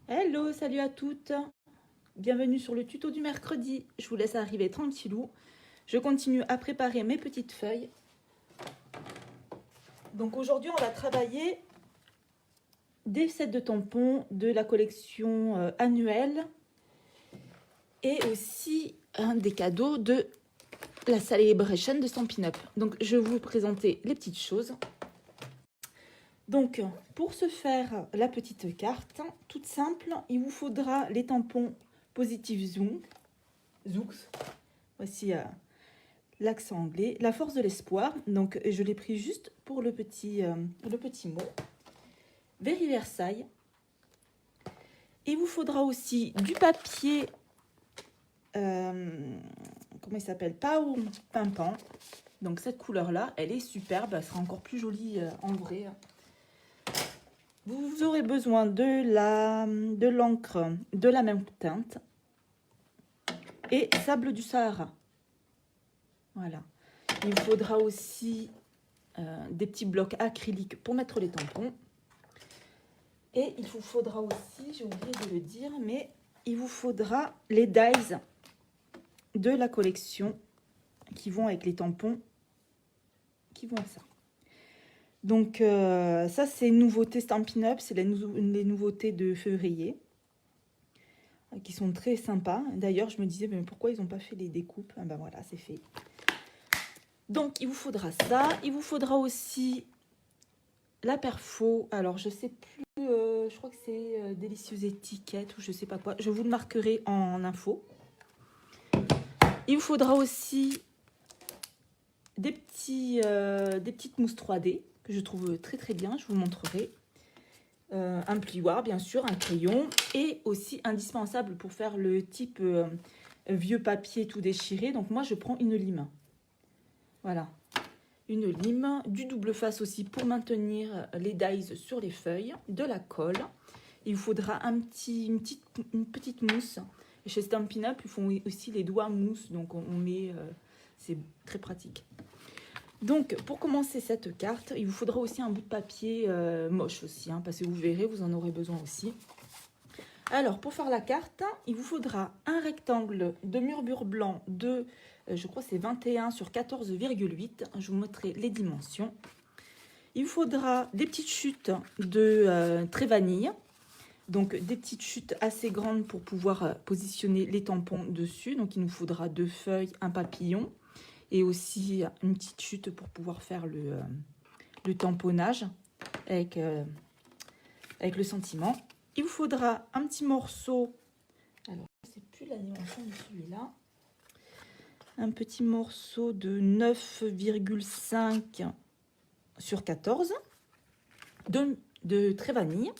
Hello, salut à toutes. Bienvenue sur le tuto du mercredi. Je vous laisse arriver tranquillou. Je continue à préparer mes petites feuilles. Donc aujourd'hui, on va travailler des sets de tampons de la collection annuelle et aussi un des cadeaux de la Celebration de Stampin' Up. Donc je vais vous présenter les petites choses. Donc pour se faire la petite carte, toute simple, il vous faudra les tampons Positive Zoox. Voici l'accent anglais, la force de l'espoir. Donc je l'ai pris juste pour le petit mot. Very Versailles. Il vous faudra aussi du papier, comment il s'appelle, Pau Pimpant. Donc cette couleur-là, elle est superbe, elle sera encore plus jolie en vrai. Vous aurez besoin de l'encre de la même teinte et sable du Sahara. Voilà. Il vous faudra aussi des petits blocs acryliques pour mettre les tampons. Et il vous faudra aussi, j'ai oublié de le dire, mais il vous faudra les dies de la collection qui vont avec les tampons qui vont à ça. Donc ça c'est nouveauté Stampin' Up, c'est les nouveautés de février qui sont très sympas. D'ailleurs je me disais mais pourquoi ils n'ont pas fait les découpes? Ah ben voilà, c'est fait. Donc il vous faudra ça, il vous faudra aussi la perfo. Alors je sais plus, je crois que c'est délicieuse étiquette ou je sais pas quoi. Je vous le marquerai en info. Il vous faudra aussi des petites mousses 3D que je trouve très très bien, je vous montrerai. Un plioir bien sûr, un crayon et aussi indispensable pour faire le type vieux papier tout déchiré. Donc moi je prends une lime. Voilà, une lime, du double face aussi pour maintenir les dies sur les feuilles, de la colle. Il vous faudra une petite mousse. Et chez Stampin' Up, ils font aussi les doigts mousse, donc on met, c'est très pratique. Donc, pour commencer cette carte, il vous faudra aussi un bout de papier moche aussi, hein, parce que vous verrez, vous en aurez besoin aussi. Alors, pour faire la carte, il vous faudra un rectangle de mur blanc de, je crois c'est 21 sur 14,8. Je vous mettrai les dimensions. Il vous faudra des petites chutes de trait vanille. Donc, des petites chutes assez grandes pour pouvoir positionner les tampons dessus. Donc, il nous faudra 2 feuilles, un papillon. Et aussi une petite chute pour pouvoir faire le tamponnage avec le sentiment. Il vous faudra un petit morceau, alors je ne sais plus la dimension de celui-là, un petit morceau de 9,5 sur 14 de trait vanille.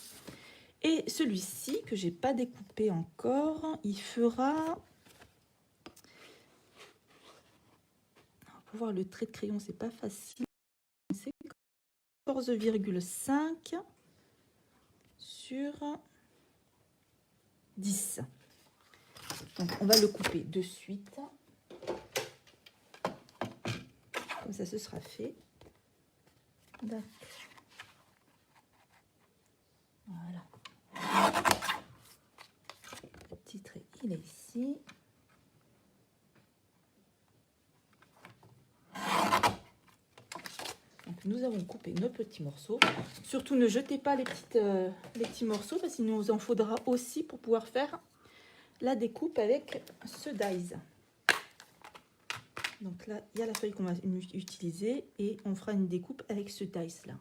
Et celui-ci que j'ai pas découpé encore, il fera... Pour voir le trait de crayon, c'est pas facile. C'est 14,5 sur 10. Donc on va le couper de suite. Comme ça, ce sera fait. Voilà. Le petit trait, il est ici. Donc nous avons coupé nos petits morceaux. Surtout ne jetez pas les petits morceaux parce qu'il nous en faudra aussi pour pouvoir faire la découpe avec ce dies. Donc là, il y a la feuille qu'on va utiliser et on fera une découpe avec ce dies là.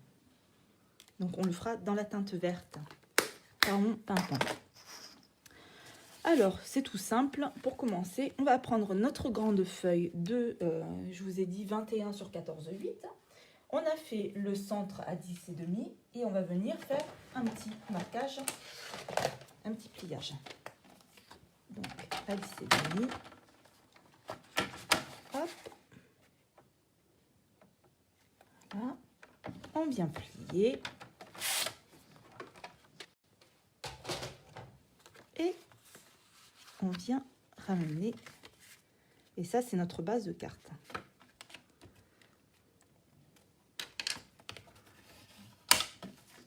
Donc on le fera dans la teinte verte. Pardon, pimpant. Alors, c'est tout simple. Pour commencer, on va prendre notre grande feuille de, je vous ai dit, 21 sur 14,8. On a fait le centre à 10,5 et on va venir faire un petit marquage, un petit pliage. Donc, à 10,5. Hop. Voilà. On vient plier. Et on vient ramener. Et ça, c'est notre base de carte.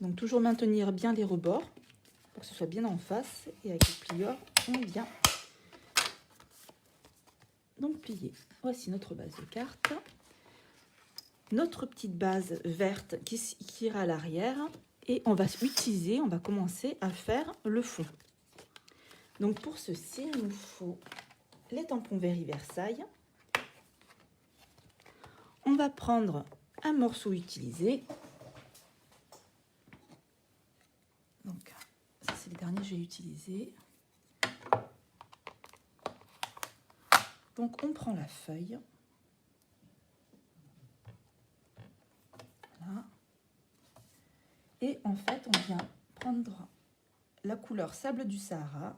Donc, toujours maintenir bien les rebords pour que ce soit bien en face. Et avec le plieur, on vient donc plier. Voici notre base de carte. Notre petite base verte qui ira à l'arrière. Et on va utiliser, on va commencer à faire le fond. Donc pour ceci, il nous faut les tampons Very Versailles. On va prendre un morceau utilisé. Donc ça c'est le dernier que j'ai utilisé. Donc on prend la feuille. Voilà. Et en fait, on vient prendre la couleur Sable du Sahara.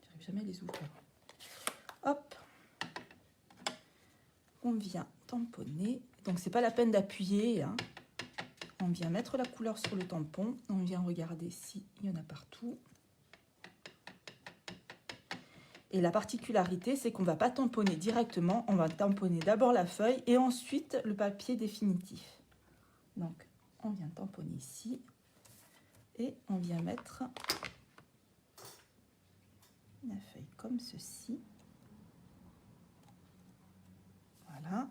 J'arrive jamais à les ouvrir. Hop. On vient tamponner. Donc, c'est pas la peine d'appuyer, hein. On vient mettre la couleur sur le tampon. On vient regarder s'il y en a partout. Et la particularité, c'est qu'on ne va pas tamponner directement. On va tamponner d'abord la feuille et ensuite le papier définitif. Donc, on vient tamponner ici. Et on vient mettre la feuille comme ceci. Voilà.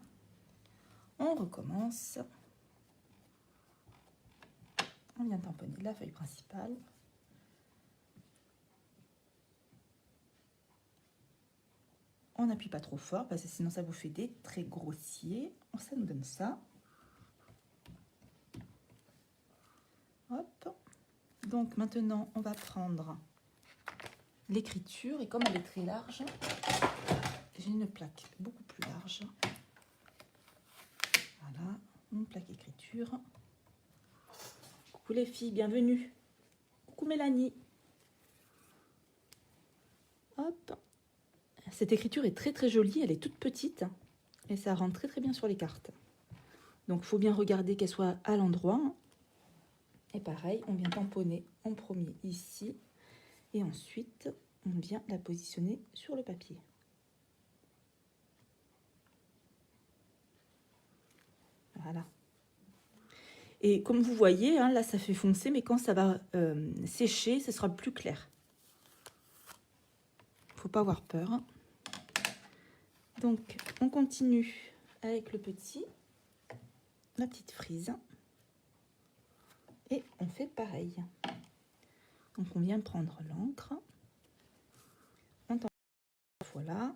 On recommence. On vient tamponner la feuille principale. On n'appuie pas trop fort parce que sinon ça vous fait des traits grossiers. Ça nous donne ça. Hop. Donc maintenant on va prendre l'écriture et comme elle est très large, j'ai une plaque beaucoup plus large. Voilà, une plaque écriture. Coucou les filles, bienvenue. Coucou Mélanie. Hop. Cette écriture est très très jolie, elle est toute petite et ça rentre très très bien sur les cartes. Donc il faut bien regarder qu'elle soit à l'endroit. Et pareil, on vient tamponner en premier ici et ensuite on vient la positionner sur le papier. Voilà. Et comme vous voyez, hein, là ça fait foncer, mais quand ça va sécher, ce sera plus clair. Faut pas avoir peur. Donc, on continue avec le petit, la petite frise. Et on fait pareil. Donc, on vient prendre l'encre. On tend voilà.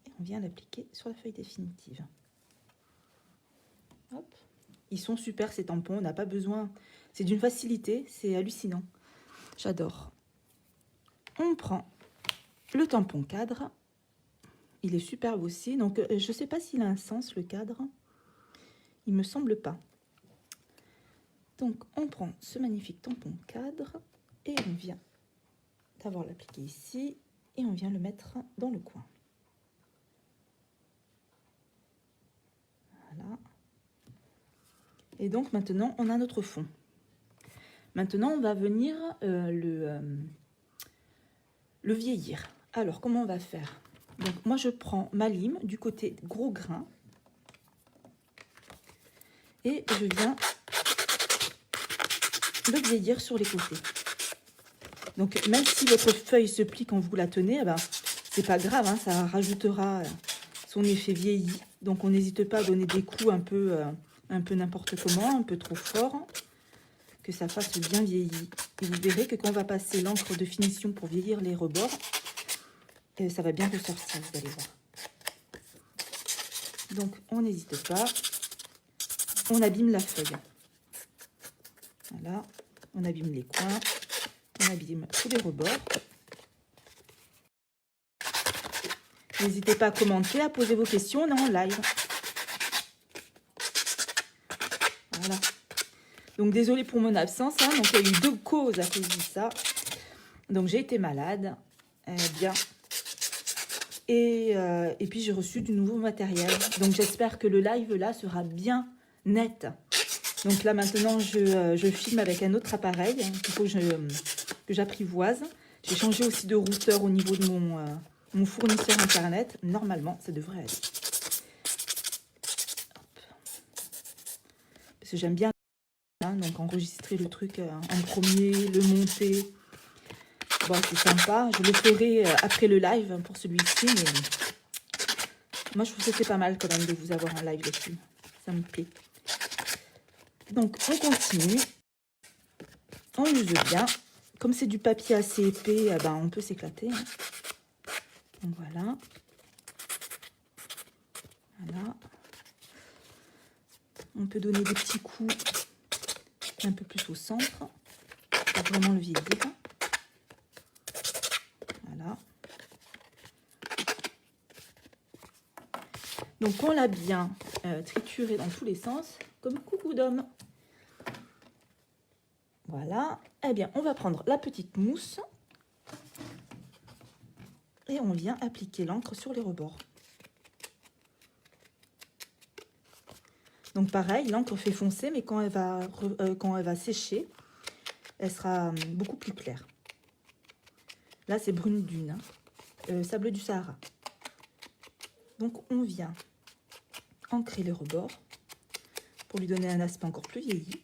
Et on vient l'appliquer sur la feuille définitive. Hop. Ils sont super ces tampons, on n'a pas besoin. C'est d'une facilité, c'est hallucinant. J'adore. On prend le tampon cadre. Il est superbe aussi. Donc, je ne sais pas s'il a un sens, le cadre. Il ne me semble pas. Donc, on prend ce magnifique tampon cadre et on vient d'abord l'appliquer ici et on vient le mettre dans le coin. Voilà. Et donc, maintenant, on a notre fond. Maintenant, on va venir le vieillir. Alors, comment on va faire ? Donc, moi, je prends ma lime du côté gros grain et je viens le vieillir sur les côtés. Donc, même si votre feuille se plie quand vous la tenez, eh ben, c'est pas grave, hein, ça rajoutera son effet vieilli. Donc, on n'hésite pas à donner des coups un peu n'importe comment, un peu trop fort, que ça fasse bien vieilli. Et vous verrez que quand on va passer l'encre de finition pour vieillir les rebords, ça va bien ressortir, vous allez voir. Donc, on n'hésite pas. On abîme la feuille. Voilà. On abîme les coins. On abîme tous les rebords. N'hésitez pas à commenter, à poser vos questions. On est en live. Voilà. Donc, désolée pour mon absence. Hein. Donc, il y a eu 2 causes à cause de ça. Donc, j'ai été malade. Bien. Et puis j'ai reçu du nouveau matériel. Donc j'espère que le live là sera bien net. Donc là maintenant je filme avec un autre appareil qu'il faut que j'apprivoise. J'ai changé aussi de routeur au niveau de mon fournisseur internet. Normalement ça devrait aller. Hop. que j'aime bien, hein, donc enregistrer le truc en premier, le monter. Bon, c'est sympa. Je le ferai après le live pour celui-ci, mais moi, je trouve que c'est pas mal quand même de vous avoir en live dessus. Ça me plaît. Donc, on continue. On use bien. Comme c'est du papier assez épais, ben, on peut s'éclater. Hein. Donc, voilà. Voilà. On peut donner des petits coups un peu plus au centre pour vraiment le vieillir. Voilà. Donc, on l'a bien trituré dans tous les sens, comme coucou d'homme. Voilà. Eh bien, on va prendre la petite mousse et on vient appliquer l'encre sur les rebords. Donc, pareil, l'encre fait foncer, mais quand elle va sécher, elle sera beaucoup plus claire. Là, c'est brune dune, hein, sable du Sahara. Donc, on vient ancrer les rebords pour lui donner un aspect encore plus vieilli.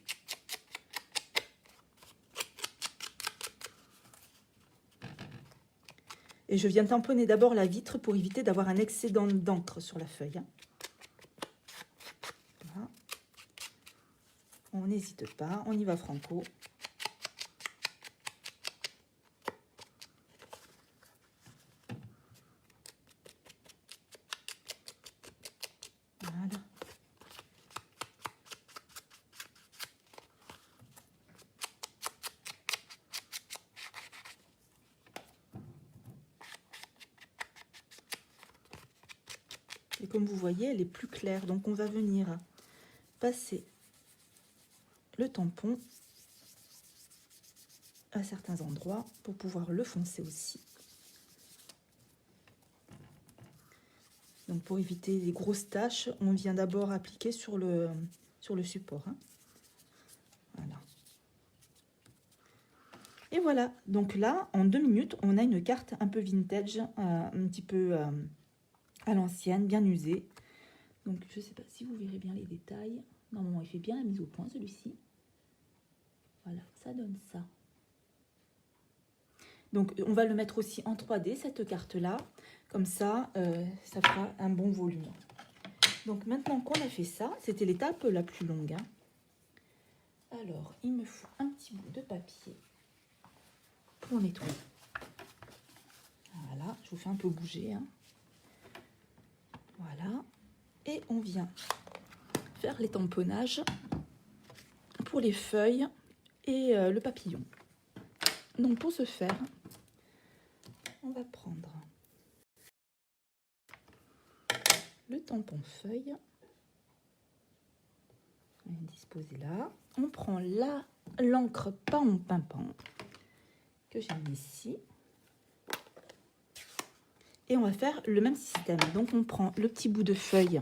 Et je viens tamponner d'abord la vitre pour éviter d'avoir un excédent d'encre sur la feuille. Voilà. On n'hésite pas, on y va franco. Voilà. Et comme vous voyez, elle est plus claire. Donc, on va venir passer le tampon à certains endroits pour pouvoir le foncer aussi. Donc, pour éviter les grosses taches, on vient d'abord appliquer sur le support. Hein. Voilà. Et voilà. Donc là, en 2 minutes, on a une carte un peu vintage, un petit peu à l'ancienne, bien usée. Donc, je ne sais pas si vous verrez bien les détails. Normalement, il fait bien la mise au point, celui-ci. Voilà, ça donne ça. Donc, on va le mettre aussi en 3D, cette carte-là. Comme ça, ça fera un bon volume. Donc, maintenant qu'on a fait ça, c'était l'étape la plus longue. Hein. Alors, il me faut un petit bout de papier pour nettoyer. Voilà, je vous fais un peu bouger. Hein. Voilà. Et on vient faire les tamponnages pour les feuilles et le papillon. Donc, pour ce faire, on va prendre le tampon feuille. On va disposer là. On prend l'encre pain pimpant que j'ai mis ici. Et on va faire le même système. Donc, on prend le petit bout de feuille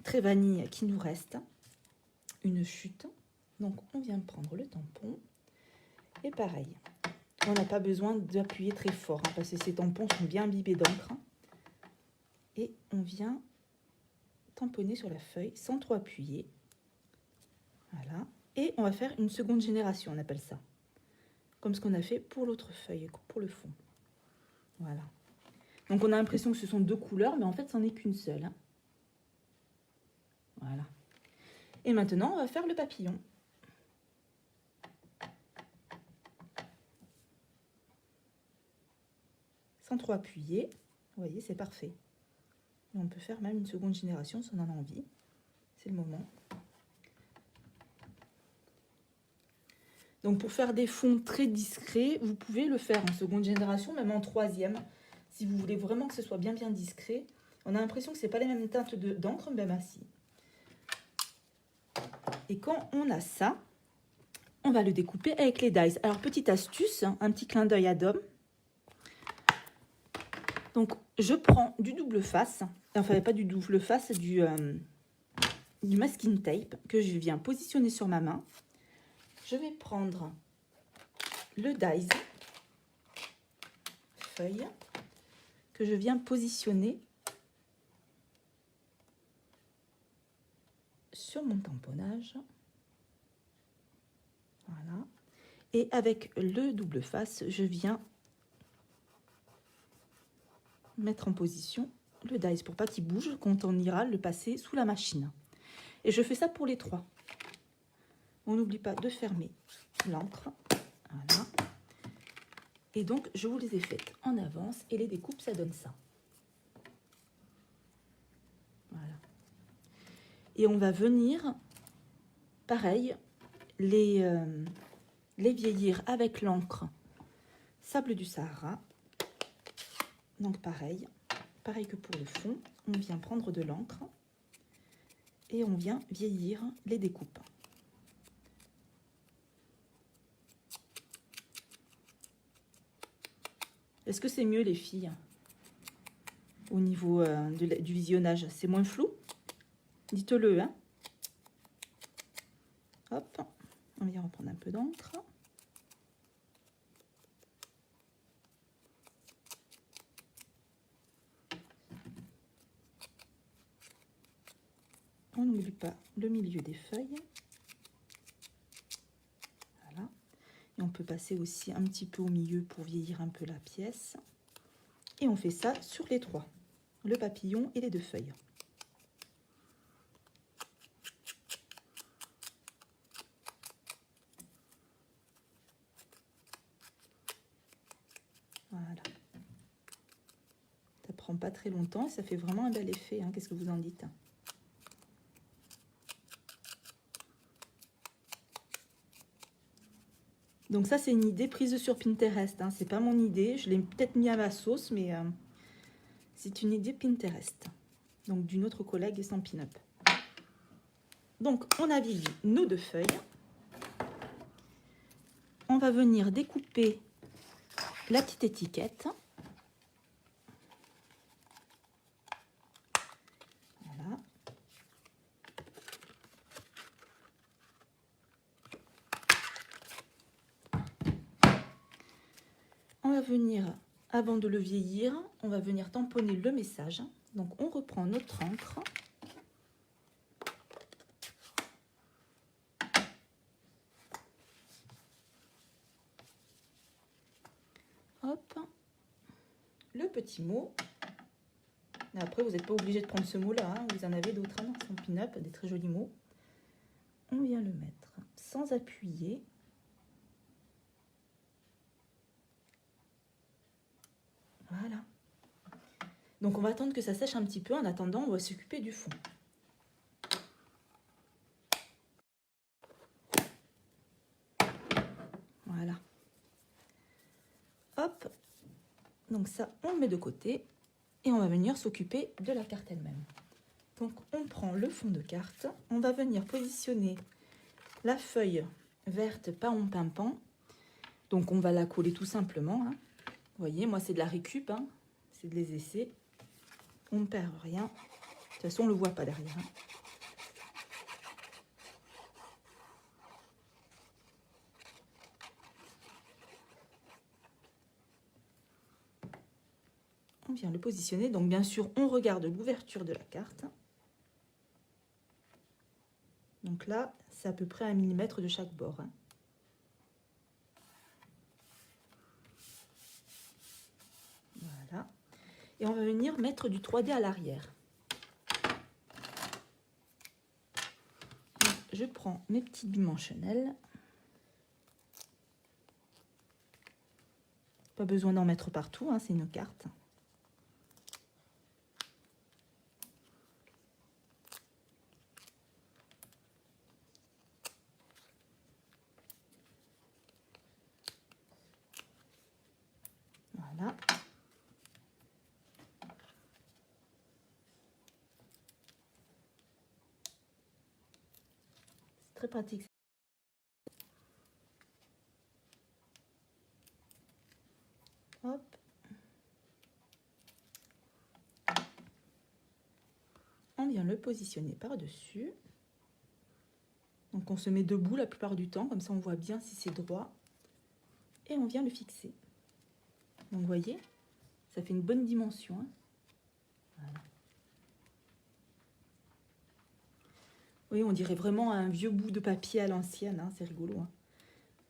très vanille qui nous reste. Une chute. Donc, on vient prendre le tampon. Et pareil, on n'a pas besoin d'appuyer très fort hein, parce que ces tampons sont bien imbibés d'encre. Et on vient tamponner sur la feuille sans trop appuyer. Voilà. Et on va faire une seconde génération, on appelle ça. Comme ce qu'on a fait pour l'autre feuille, pour le fond. Voilà. Donc, on a l'impression que ce sont 2 couleurs, mais en fait, c'en est qu'une seule. Hein. Voilà. Et maintenant, on va faire le papillon. Sans trop appuyer. Vous voyez, c'est parfait. Et on peut faire même une seconde génération si on en a envie. C'est le moment. Donc, pour faire des fonds très discrets, vous pouvez le faire en seconde génération, même en 3e. Si vous voulez vraiment que ce soit bien discret. On a l'impression que ce n'est pas les mêmes teintes d'encre, même assis. Et quand on a ça, on va le découper avec les dies. Alors, petite astuce, hein, un petit clin d'œil à Dom. Donc, je prends du double face, enfin pas du double face, du masking tape que je viens positionner sur ma main. Je vais prendre le dies feuille que je viens positionner sur mon tamponnage. Voilà. Et avec le double face, je viens mettre en position le dies pour pas qu'il bouge quand on ira le passer sous la machine. Et je fais ça pour les 3. On n'oublie pas de fermer l'encre. Voilà. Et donc, je vous les ai faites en avance et les découpes, ça donne ça. Voilà. Et on va venir, pareil, les vieillir avec l'encre Sable du Sahara. Donc pareil que pour le fond, on vient prendre de l'encre et on vient vieillir les découpes. Est-ce que c'est mieux les filles au niveau du visionnage? C'est moins flou? Dites-le, hein. Hop, on vient reprendre un peu d'encre. On n'oublie pas le milieu des feuilles. Voilà. Et on peut passer aussi un petit peu au milieu pour vieillir un peu la pièce. Et on fait ça sur les 3, le papillon et les 2 feuilles. Voilà. Ça prend pas très longtemps et ça fait vraiment un bel effet, hein. Qu'est-ce que vous en dites? Donc ça, c'est une idée prise sur Pinterest, hein. C'est pas mon idée. Je l'ai peut-être mis à ma sauce, mais c'est une idée Pinterest. Donc d'une autre collègue et sans pin-up. Donc on a vieilli nos 2 feuilles. On va venir découper la petite étiquette. Voilà. On va venir, avant de le vieillir, on va venir tamponner le message. Donc on reprend notre encre. Hop. Le petit mot. Après, vous n'êtes pas obligé de prendre ce mot-là, hein. Vous en avez d'autres, hein, sans pin-up, des très jolis mots. On vient le mettre sans appuyer. Voilà. Donc, on va attendre que ça sèche un petit peu. En attendant, on va s'occuper du fond. Voilà. Hop. Donc ça, on le met de côté. Et on va venir s'occuper de la carte elle-même. Donc, on prend le fond de carte. On va venir positionner la feuille verte pas en pimpant. Donc, on va la coller tout simplement, hein. Vous voyez, moi, c'est de la récup, hein. C'est de les essais. On ne perd rien. De toute façon, on ne le voit pas derrière, hein. On vient le positionner. Donc, bien sûr, on regarde l'ouverture de la carte. Donc là, c'est à peu près 1 mm de chaque bord, hein. Voilà. Et on va venir mettre du 3D à l'arrière. Je prends mes petites dimensionnelles. Pas besoin d'en mettre partout, hein, c'est une carte. Voilà. C'est très pratique. Hop. On vient le positionner par-dessus. Donc on se met debout la plupart du temps, comme ça on voit bien si c'est droit. Et on vient le fixer. Donc vous voyez, ça fait une bonne dimension, hein. Voilà. Oui, on dirait vraiment un vieux bout de papier à l'ancienne, hein, c'est rigolo. Hein.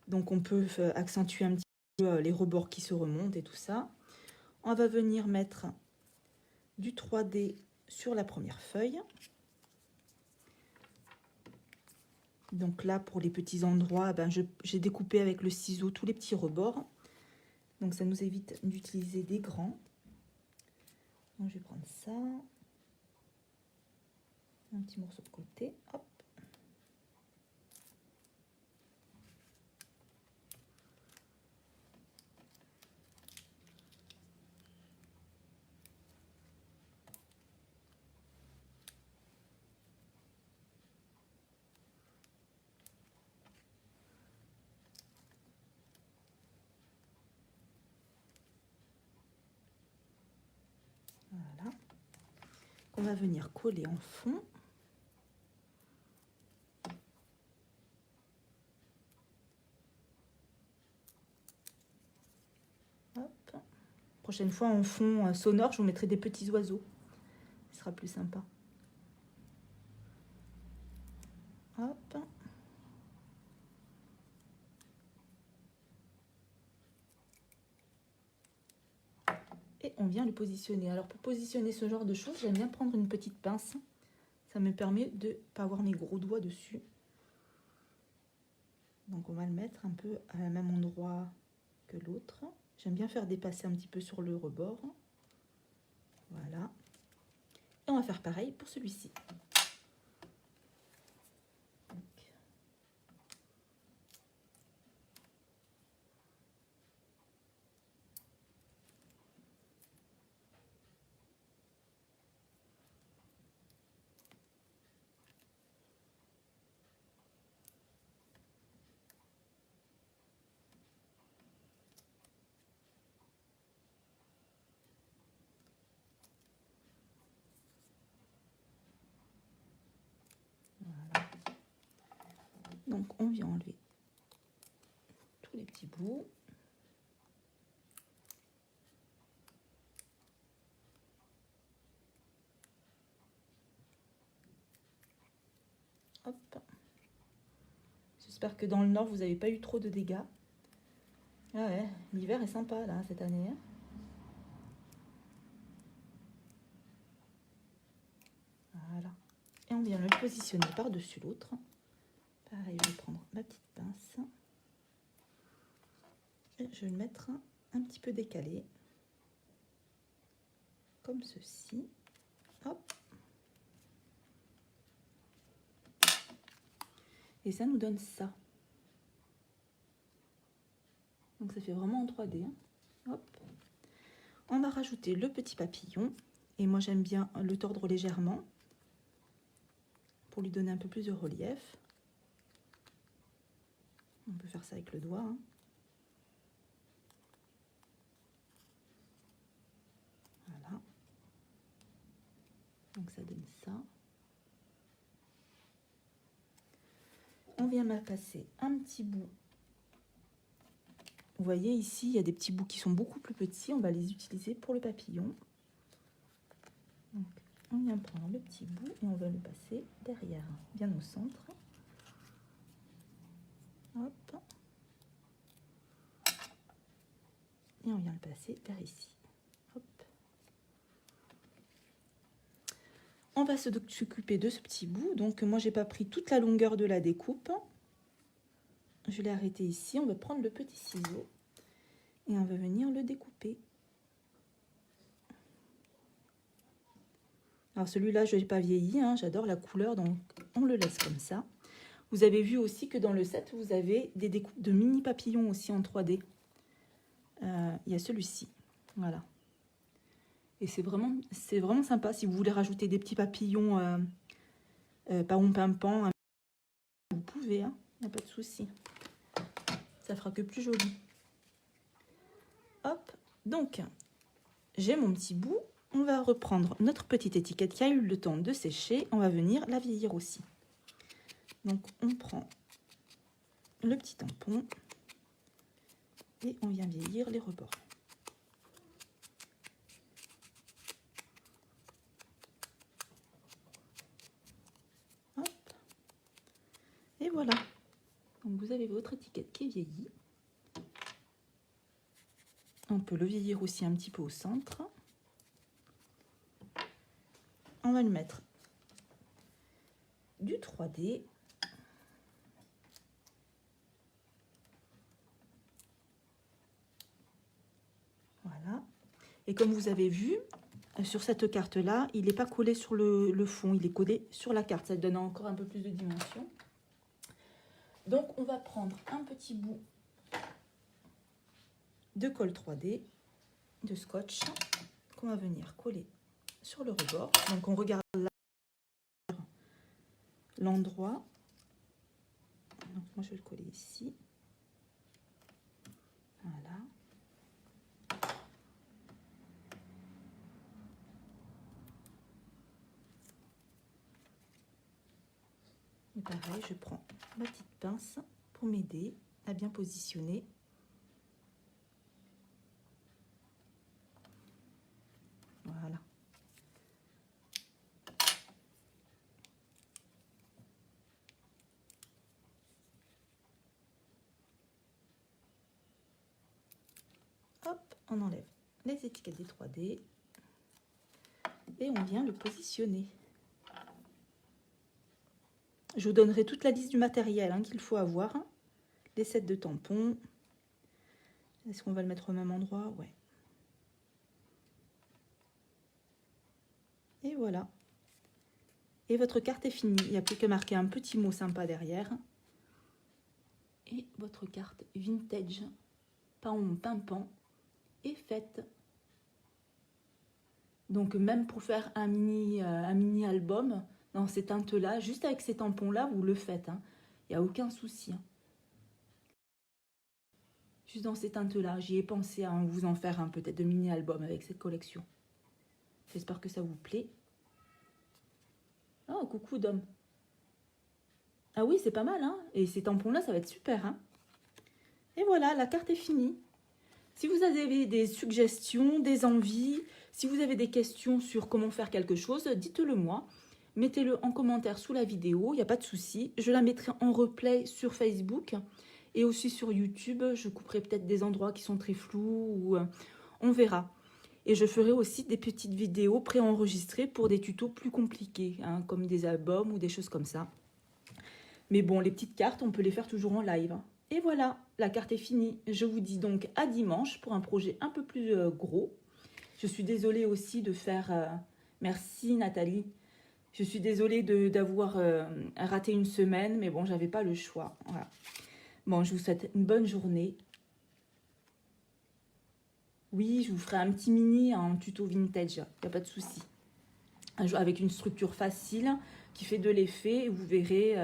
Donc on peut accentuer un petit peu les rebords qui se remontent et tout ça. On va venir mettre du 3D sur la première feuille. Donc là, pour les petits endroits, ben, j'ai découpé avec le ciseau tous les petits rebords. Donc ça nous évite d'utiliser des grands. Donc je vais prendre ça. Un petit morceau de côté. Hop. Voilà. On va venir coller en fond. Hop. Prochaine fois, en fond sonore, je vous mettrai des petits oiseaux. Ce sera plus sympa. Hop. Et on vient le positionner. Alors pour positionner ce genre de choses, j'aime bien prendre une petite pince. Ça me permet de ne pas avoir mes gros doigts dessus. Donc on va le mettre un peu à la même endroit que l'autre. J'aime bien faire dépasser un petit peu sur le rebord. Voilà. Et on va faire pareil pour celui-ci. Voilà. Donc on vient enlever tous les petits bouts. Hop. J'espère que dans le nord, vous n'avez pas eu trop de dégâts. Ah ouais, l'hiver est sympa là cette année. Hein. Voilà. Et on vient le positionner par-dessus l'autre. Pareil, je vais prendre ma petite pince. Et je vais le mettre un petit peu décalé. Comme ceci. Hop. Et ça nous donne ça. Donc ça fait vraiment en 3D. Hein. Hop. On va rajouter le petit papillon. Et moi j'aime bien le tordre légèrement. Pour lui donner un peu plus de relief. On peut faire ça avec le doigt. Hein. Voilà. Donc ça donne ça. On vient passer un petit bout. Vous voyez ici, il y a des petits bouts qui sont beaucoup plus petits. On va les utiliser pour le papillon. Donc, on vient prendre le petit bout et on va le passer derrière, bien au centre. Hop. Et on vient le passer vers ici. Hop. On va s'occuper de ce petit bout. Donc moi, j'ai pas pris toute la longueur de la découpe. Je l'ai arrêté ici. On va prendre le petit ciseau et on va venir le découper. Alors celui-là, je ne l'ai pas vieilli. Hein, j'adore la couleur, donc on le laisse comme ça. Vous avez vu aussi que dans le set, vous avez des découpes de mini papillons aussi en 3D. Il y a celui-ci. Voilà. Et c'est vraiment sympa. Si vous voulez rajouter des petits papillons pimpant, vous pouvez. Hein, il n'y a pas de souci. Ça fera que plus joli. Hop. Donc, j'ai mon petit bout. On va reprendre notre petite étiquette qui a eu le temps de sécher. On va venir la vieillir aussi. Donc, on prend le petit tampon et on vient vieillir les rebords. Hop. vous avez votre étiquette qui est vieillie. On peut le vieillir aussi un petit peu au centre. On va lui mettre du 3D. Voilà. Et comme vous avez vu, sur cette carte-là, il n'est pas collé sur le fond, il est collé sur la carte. Ça donne encore un peu plus de dimension. Donc, on va prendre un petit bout de colle 3D, de scotch, qu'on va venir coller sur le rebord. Donc, on regarde l'endroit. Donc, moi, je vais le coller ici. Voilà. Et pareil, je prends ma petite pince pour m'aider à bien positionner. Voilà. Hop, on enlève les étiquettes des 3D et on vient le positionner. Je vous donnerai toute la liste du matériel qu'il faut avoir. Les sets de tampons. Est-ce qu'on va le mettre au même endroit? Ouais. Et voilà. Et votre carte est finie. Il n'y a plus qu'à marquer un petit mot sympa derrière. Et votre carte vintage, paon pimpant, est faite. Donc même pour faire un mini album dans ces teintes-là, juste avec ces tampons-là, vous le faites. Il n'y a aucun souci. Juste dans ces teintes-là, j'y ai pensé à vous en faire un peut-être de mini-album avec cette collection. J'espère que ça vous plaît. Oh, coucou Dom. Ah oui, c'est pas mal, hein. Et ces tampons-là, ça va être super, hein. Et voilà, la carte est finie. Si vous avez des suggestions, des envies, si vous avez des questions sur comment faire quelque chose, dites-le moi. Mettez-le en commentaire sous la vidéo, il n'y a pas de souci. Je la mettrai en replay sur Facebook et aussi sur YouTube. Je couperai peut-être des endroits qui sont très flous ou on verra. Et je ferai aussi des petites vidéos préenregistrées pour des tutos plus compliqués, comme des albums ou des choses comme ça. Mais bon, les petites cartes, on peut les faire toujours en live. Et voilà, la carte est finie. Je vous dis donc à dimanche pour un projet un peu plus gros. Je suis désolée aussi de faire... Merci Nathalie. Je suis désolée d'avoir raté une semaine, mais bon, j'avais pas le choix. Voilà. Bon, je vous souhaite une bonne journée. Oui, je vous ferai un petit mini en tuto vintage, il n'y a pas de souci. Avec une structure facile qui fait de l'effet, vous verrez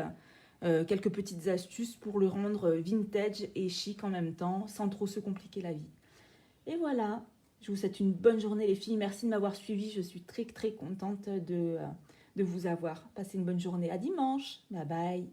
quelques petites astuces pour le rendre vintage et chic en même temps, sans trop se compliquer la vie. Et voilà, je vous souhaite une bonne journée les filles, merci de m'avoir suivi, je suis très contente de vous avoir. Passez une bonne journée, à dimanche, bye bye.